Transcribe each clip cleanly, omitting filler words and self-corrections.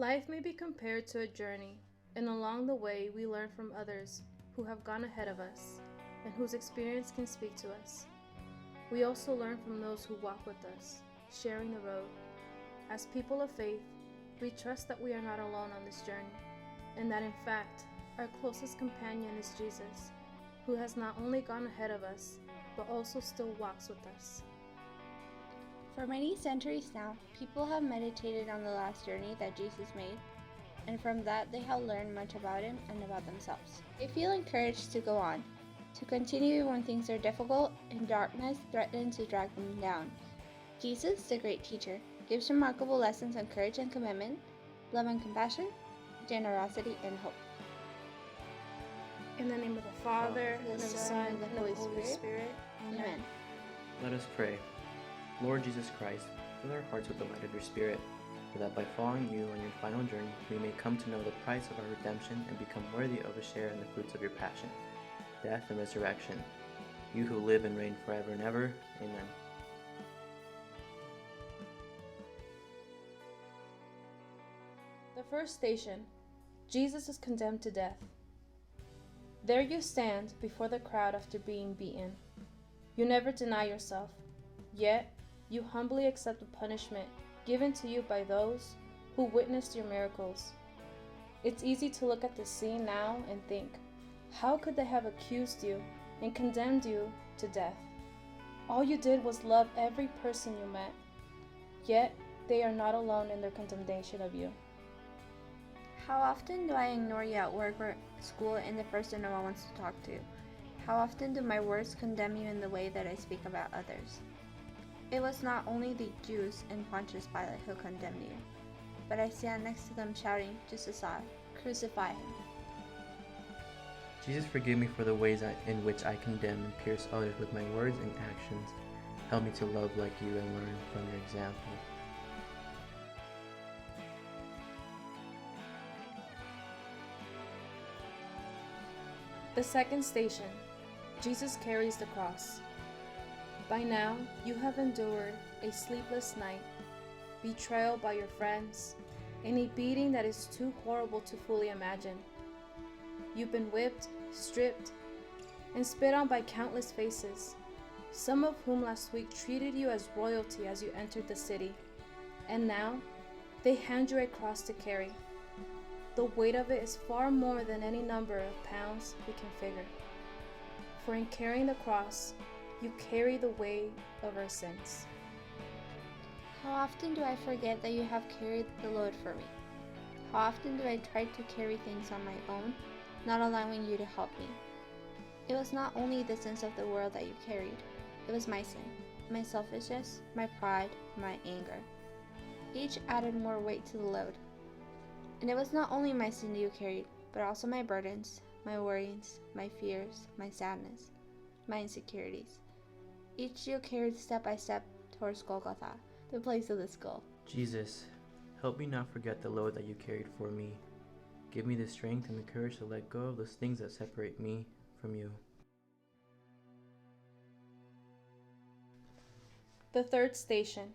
Life may be compared to a journey, and along the way we learn from others who have gone ahead of us and whose experience can speak to us. We also learn from those who walk with us, sharing the road. As people of faith, we trust that we are not alone on this journey, and that in fact, our closest companion is Jesus, who has not only gone ahead of us, but also still walks with us. For many centuries now, people have meditated on the last journey that Jesus made, and from that they have learned much about him and about themselves. They feel encouraged to go on, to continue when things are difficult and darkness threatens to drag them down. Jesus, the great teacher, gives remarkable lessons on courage and commitment, love and compassion, generosity and hope. In the name of the Father, and of the Son, and of the Holy Spirit. Amen. Let us pray. Lord Jesus Christ, fill our hearts with the light of your Spirit, so that by following you on your final journey, we may come to know the price of our redemption and become worthy of a share in the fruits of your passion, death, and resurrection. You who live and reign forever and ever. Amen. The first station, Jesus is condemned to death. There you stand before the crowd after being beaten. You never deny yourself, yet you humbly accept the punishment given to you by those who witnessed your miracles. It's easy to look at the scene now and think, how could they have accused you and condemned you to death? All you did was love every person you met, yet they are not alone in their condemnation of you. How often do I ignore you at work or school and the person no one wants to talk to? How often do my words condemn you in the way that I speak about others? It was not only the Jews and Pontius Pilate who condemned you, but I stand next to them shouting just as I, crucify him. Jesus, forgive me for the ways in which I condemn and pierce others with my words and actions. Help me to love like you and learn from your example. The second station, Jesus carries the cross. By now, you have endured a sleepless night, betrayal by your friends, and a beating that is too horrible to fully imagine. You've been whipped, stripped, and spit on by countless faces, some of whom last week treated you as royalty as you entered the city, and now they hand you a cross to carry. The weight of it is far more than any number of pounds we can figure. For in carrying the cross, you carry the weight of our sins. How often do I forget that you have carried the load for me? How often do I try to carry things on my own, not allowing you to help me? It was not only the sins of the world that you carried, it was my sin, my selfishness, my pride, my anger. Each added more weight to the load. And it was not only my sin you carried, but also my burdens, my worries, my fears, my sadness, my insecurities. Each you carried step by step towards Golgotha, the place of the skull. Jesus, help me not forget the load that you carried for me. Give me the strength and the courage to let go of those things that separate me from you. The third station,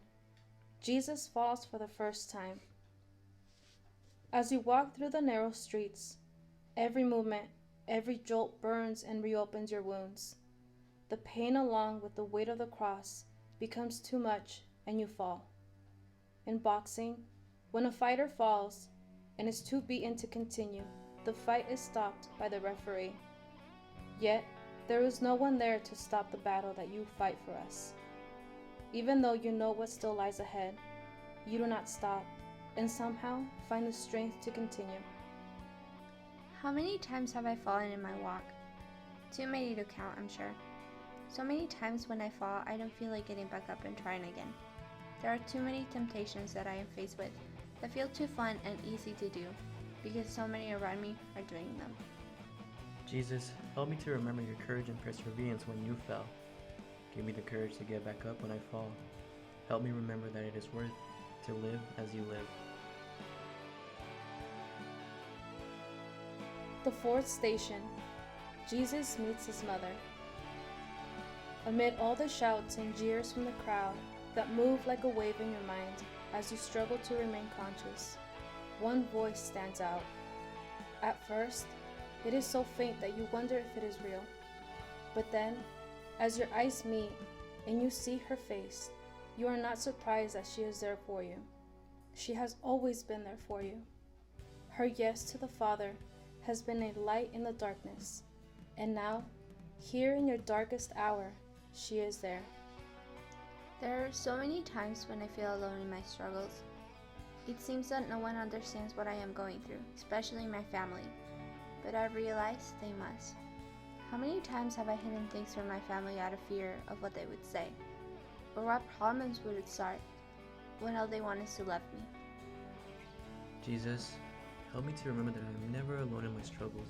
Jesus falls for the first time. As you walk through the narrow streets, every movement, every jolt burns and reopens your wounds. The pain along with the weight of the cross becomes too much and you fall. In boxing, when a fighter falls and is too beaten to continue, the fight is stopped by the referee. Yet, there is no one there to stop the battle that you fight for us. Even though you know what still lies ahead, you do not stop and somehow find the strength to continue. How many times have I fallen in my walk? Too many to count, I'm sure. So many times when I fall, I don't feel like getting back up and trying again. There are too many temptations that I am faced with that feel too fun and easy to do because so many around me are doing them. Jesus, help me to remember your courage and perseverance when you fell. Give me the courage to get back up when I fall. Help me remember that it is worth to live as you live. The fourth station, Jesus meets his mother. Amid all the shouts and jeers from the crowd that move like a wave in your mind as you struggle to remain conscious, one voice stands out. At first, it is so faint that you wonder if it is real. But then, as your eyes meet and you see her face, you are not surprised that she is there for you. She has always been there for you. Her yes to the Father has been a light in the darkness, and now, here in your darkest hour, she is there. There are so many times when I feel alone in my struggles. It seems that no one understands what I am going through, especially my family, but I realize they must. How many times have I hidden things from my family out of fear of what they would say? Or what problems would it start when all they want is to love me? Jesus, help me to remember that I am never alone in my struggles.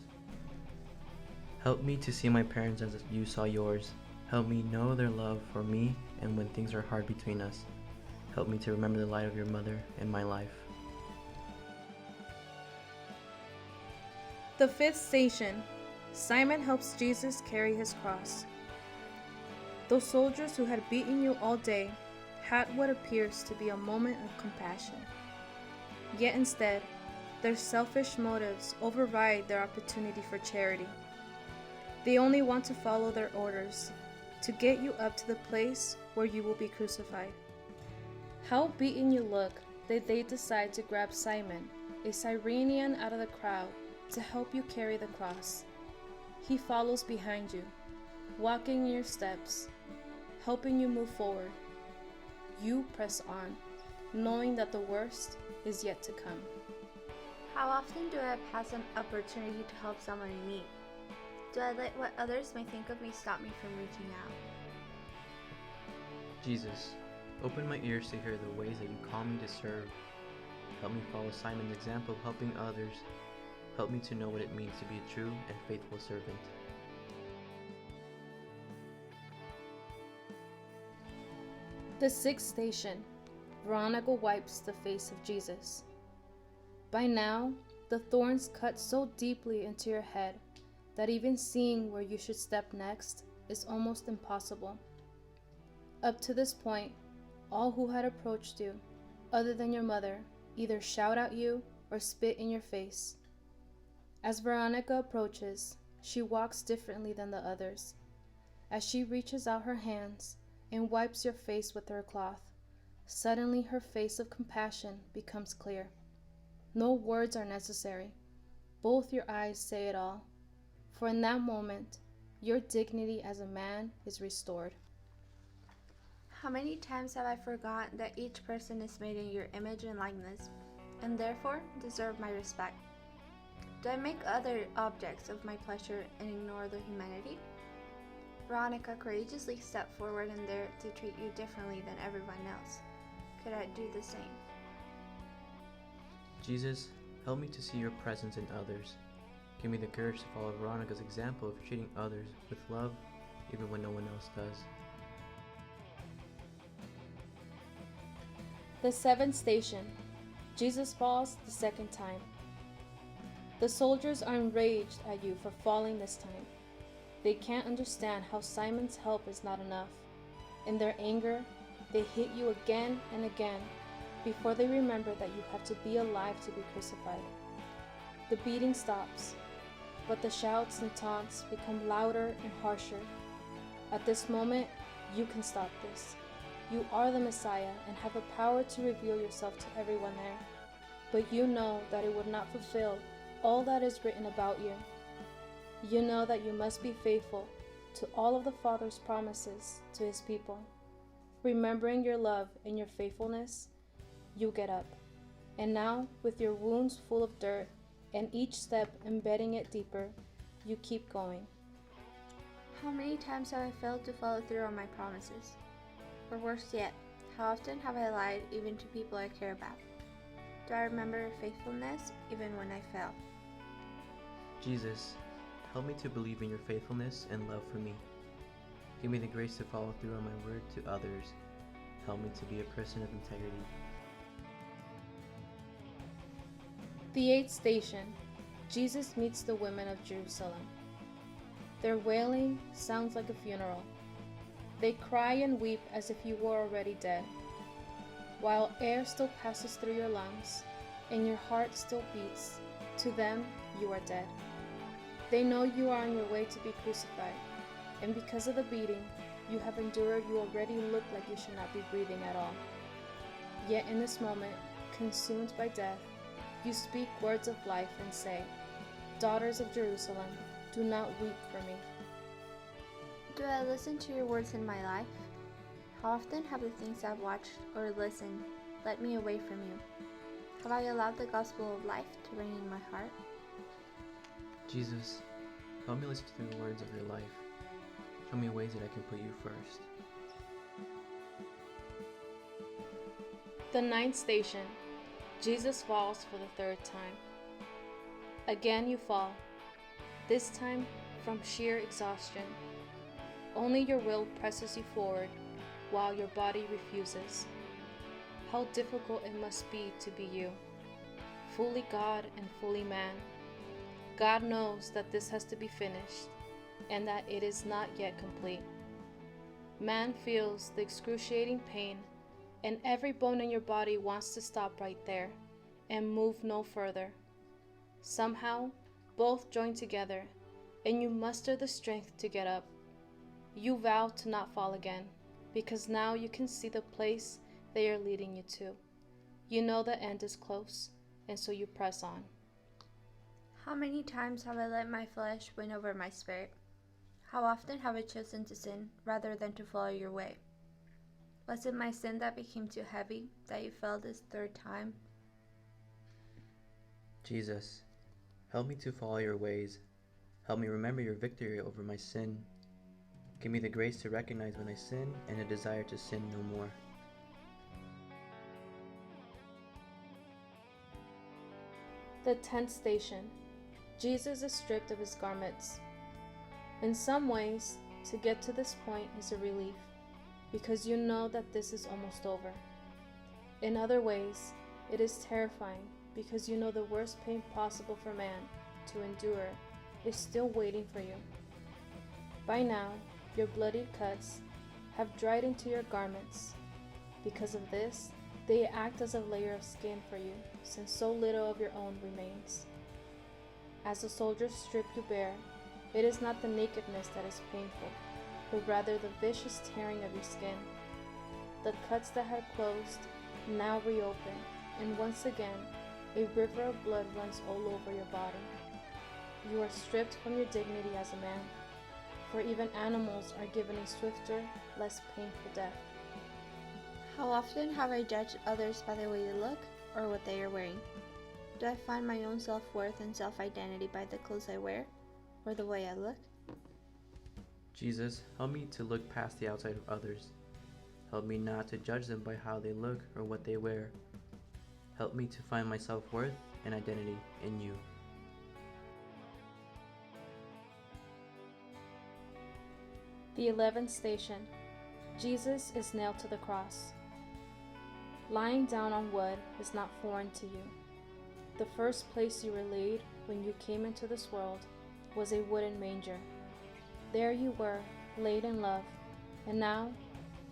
Help me to see my parents as you saw yours. Help me know their love for me and when things are hard between us. Help me to remember the light of your mother in my life. The fifth station, Simon helps Jesus carry his cross. Those soldiers who had beaten you all day had what appears to be a moment of compassion. Yet instead, their selfish motives override their opportunity for charity. They only want to follow their orders, to get you up to the place where you will be crucified. How beaten you look that they decide to grab Simon, a Cyrenian out of the crowd, to help you carry the cross. He follows behind you, walking in your steps, helping you move forward. You press on, knowing that the worst is yet to come. How often do I pass an opportunity to help someone in need? Do I let what others may think of me stop me from reaching out? Jesus, open my ears to hear the ways that you call me to serve. Help me follow Simon's example of helping others. Help me to know what it means to be a true and faithful servant. The sixth station, Veronica wipes the face of Jesus. By now, the thorns cut so deeply into your head that even seeing where you should step next is almost impossible. Up to this point, all who had approached you, other than your mother, either shout at you or spit in your face. As Veronica approaches, she walks differently than the others. As she reaches out her hands and wipes your face with her cloth, suddenly her face of compassion becomes clear. No words are necessary. Both your eyes say it all. For in that moment, your dignity as a man is restored. How many times have I forgotten that each person is made in your image and likeness, and therefore deserve my respect? Do I make other objects of my pleasure and ignore their humanity? Veronica courageously stepped forward and dared to treat you differently than everyone else. Could I do the same? Jesus, help me to see your presence in others. Give me the courage to follow Veronica's example of treating others with love, even when no one else does. The seventh station, Jesus falls the second time. The soldiers are enraged at you for falling this time. They can't understand how Simon's help is not enough. In their anger, they hit you again and again before they remember that you have to be alive to be crucified. The beating stops, but the shouts and taunts become louder and harsher. At this moment, you can stop this. You are the Messiah and have the power to reveal yourself to everyone there. But you know that it would not fulfill all that is written about you. You know that you must be faithful to all of the Father's promises to his people. Remembering your love and your faithfulness, you get up. And now, with your wounds full of dirt and each step embedding it deeper, you keep going. How many times have I failed to follow through on my promises? Or worse yet, how often have I lied even to people I care about? Do I remember your faithfulness even when I fail? Jesus, help me to believe in your faithfulness and love for me. Give me the grace to follow through on my word to others. Help me to be a person of integrity. The eighth station, Jesus meets the women of Jerusalem. Their wailing sounds like a funeral. They cry and weep as if you were already dead. While air still passes through your lungs, and your heart still beats, to them you are dead. They know you are on your way to be crucified, and because of the beating you have endured, you already look like you should not be breathing at all. Yet in this moment, consumed by death, you speak words of life and say, "Daughters of Jerusalem, do not weep for me." Do I listen to your words in my life? How often have the things I've watched or listened led me away from you? Have I allowed the gospel of life to reign in my heart? Jesus, help me listen to the words of your life. Show me ways that I can put you first. The ninth station. Jesus falls for the third time. Again you fall, this time from sheer exhaustion. Only your will presses you forward, while your body refuses. How difficult it must be to be you, fully God and fully man. God knows that this has to be finished, and that it is not yet complete. Man feels the excruciating pain, and every bone in your body wants to stop right there and move no further. Somehow, both join together, and you muster the strength to get up. You vow to not fall again, because now you can see the place they are leading you to. You know the end is close, and so you press on. How many times have I let my flesh win over my spirit? How often have I chosen to sin rather than to follow your way? Was it my sin that became too heavy that you fell this third time? Jesus, help me to follow your ways. Help me remember your victory over my sin. Give me the grace to recognize when I sin and a desire to sin no more. The 10th station. Jesus is stripped of his garments. In some ways, to get to this point is a relief, because you know that this is almost over. In other ways, it is terrifying, because you know the worst pain possible for man to endure is still waiting for you. By now, your bloody cuts have dried into your garments. Because of this, they act as a layer of skin for you, since so little of your own remains. As the soldiers strip you bare, it is not the nakedness that is painful, but rather the vicious tearing of your skin. The cuts that had closed now reopen, and once again, a river of blood runs all over your body. You are stripped from your dignity as a man, for even animals are given a swifter, less painful death. How often have I judged others by the way they look or what they are wearing? Do I find my own self-worth and self-identity by the clothes I wear or the way I look? Jesus, help me to look past the outside of others. Help me not to judge them by how they look or what they wear. Help me to find my self-worth and identity in you. The 11th station. Jesus is nailed to the cross. Lying down on wood is not foreign to you. The first place you were laid when you came into this world was a wooden manger. There you were, laid in love, and now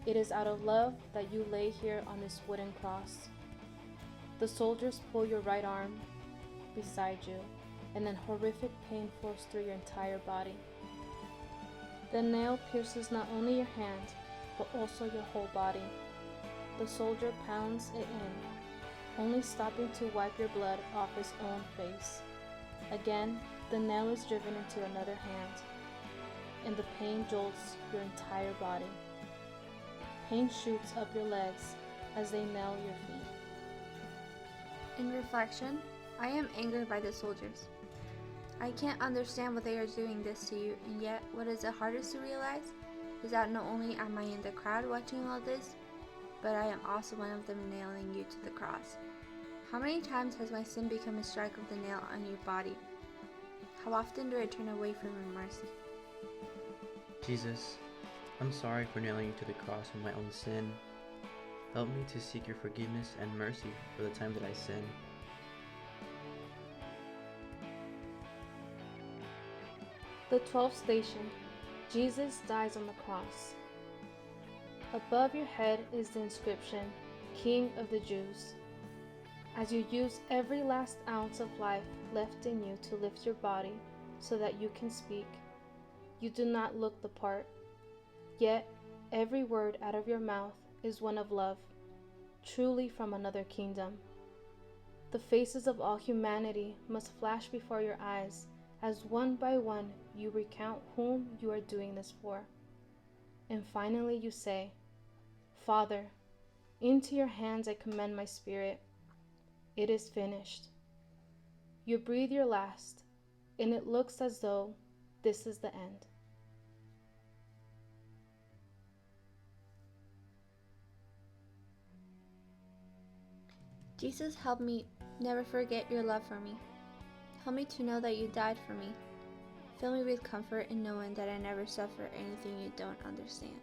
it is out of love that you lay here on this wooden cross. The soldiers pull your right arm beside you, and then horrific pain flows through your entire body. The nail pierces not only your hand, but also your whole body. The soldier pounds it in, only stopping to wipe your blood off his own face. Again, the nail is driven into another hand, and the pain jolts your entire body. Pain shoots up your legs as they nail your feet. In reflection, I am angered by the soldiers. I can't understand why they are doing this to you, and yet what is the hardest to realize is that not only am I in the crowd watching all this, but I am also one of them nailing you to the cross. How many times has my sin become a strike of the nail on your body? How often do I turn away from your mercy? Jesus, I'm sorry for nailing you to the cross in my own sin. Help me to seek your forgiveness and mercy for the time that I sin. The 12th station. Jesus dies on the cross. Above your head is the inscription, King of the Jews. as you use every last ounce of life left in you to lift your body so that you can speak. You do not look the part, yet every word out of your mouth is one of love, truly from another kingdom. The faces of all humanity must flash before your eyes as one by one you recount whom you are doing this for. And finally you say, Father, into your hands I commend my spirit. It is finished. You breathe your last, and it looks as though this is the end. Jesus, help me never forget your love for me. Help me to know that you died for me. Fill me with comfort in knowing that I never suffer anything you don't understand.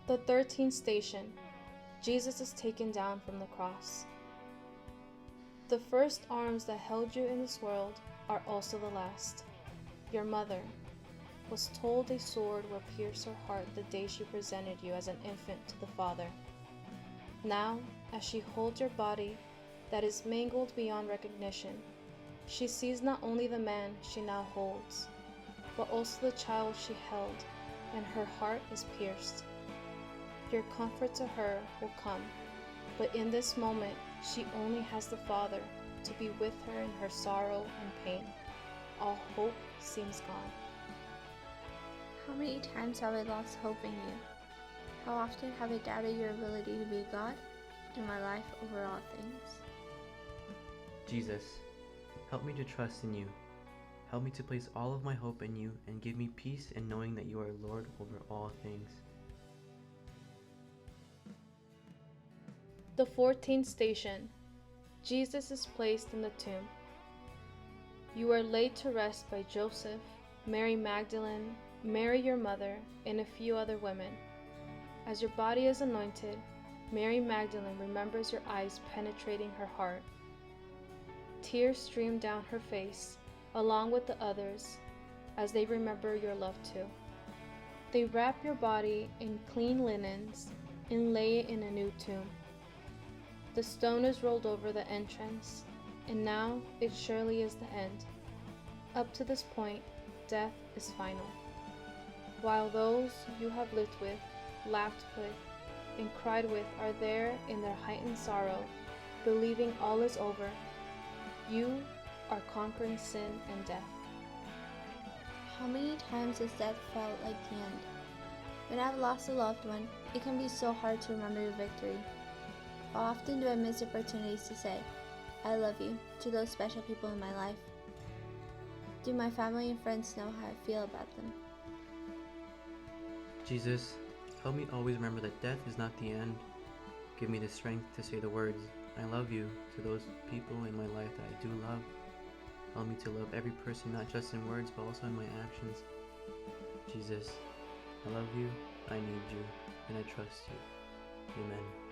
The 13th station. Jesus is taken down from the cross. The first arms that held you in this world are also the last. Your mother was told a sword will pierce her heart the day she presented you as an infant to the Father. Now, as she holds your body that is mangled beyond recognition, she sees not only the man she now holds, but also the child she held, and her heart is pierced. Your comfort to her will come, but in this moment she only has the Father to be with her in her sorrow and pain. All hope seems gone. How many times have I lost hope in you? How often have I doubted your ability to be God in my life over all things? Jesus, help me to trust in you. Help me to place all of my hope in you and give me peace in knowing that you are Lord over all things. The 14th station. Jesus is placed in the tomb. You are laid to rest by Joseph, Mary Magdalene, Mary your mother, and a few other women. As your body is anointed, Mary Magdalene remembers your eyes penetrating her heart. Tears stream down her face, along with the others, as they remember your love too. They wrap your body in clean linens and lay it in a new tomb. The stone is rolled over the entrance, and now it surely is the end. Up to this point, death is final. While those you have lived with, laughed with, and cried with are there in their heightened sorrow, believing all is over, you are conquering sin and death. How many times has death felt like the end? When I've lost a loved one, it can be so hard to remember your victory. How often do I miss opportunities to say, I love you, to those special people in my life? Do my family and friends know how I feel about them? Jesus, help me always remember that death is not the end. Give me the strength to say the words, I love you, to those people in my life that I do love. Help me to love every person, not just in words, but also in my actions. Jesus, I love you, I need you, and I trust you. Amen.